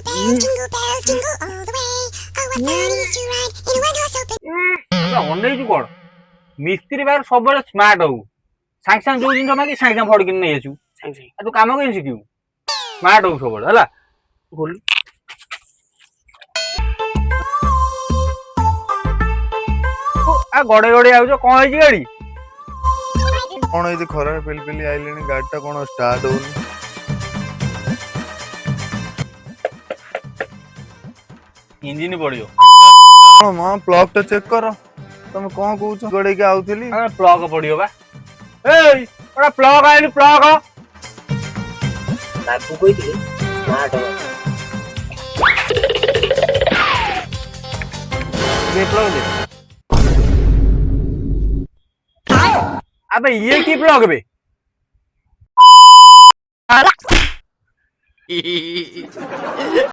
jingle bells, jingle all the way. Oh, what fun it is to ride in a one-horse open. ଅନେଇଛୁ କଣ? ମିସ୍ତ୍ରୀ ବାହାର ସବୁବେଳେ smart ହଉ। ସାଙ୍ଗେ ସାଙ୍ଗେ ଯୋଉ ଜିନିଷ ମାଗି ସାଙ୍ଗେ ସାଙ୍ଗେ ଫଡକିନି ନେଇ ଆସିବୁ। ଆଉ ତୁ କାମ କେମିତି ଶିଖିବୁ? ସ୍ମାର୍ଟ ହଉ ସବୁବେଳେ ହେଲା। ଗଡେଇ ଗଡେଇ ଆଉଛ କଣ ହେଇଛି ଗାଡି? କଣ ହେଇଛି ଖରାରେ ପେଲି ପେଲି ଆଇଲେଣି ଗାଡିଟା କଣ ଷ୍ଟାର୍ଟ ହଉନି। ଇଞ୍ଜିନ ପଡିବ। କଣ ମ ପ୍ଲଗ ଟା ଚେକ୍ କର। ତମେ କଣ କହୁଛ? ଗଡେଇକି ଆଉଥିଲି। ପ୍ଲଗ ପଡିବ ବା। ଏଇ ଗୋଟେ ପ୍ଲଗ ଆଇଲୁ ପ୍ଲଗ। ତାକୁ କହିଥିଲି ସ୍ମାର୍ଟ ହବ। ପ୍ଲଗ ଦେ। अबे ये की ब्लॉग बे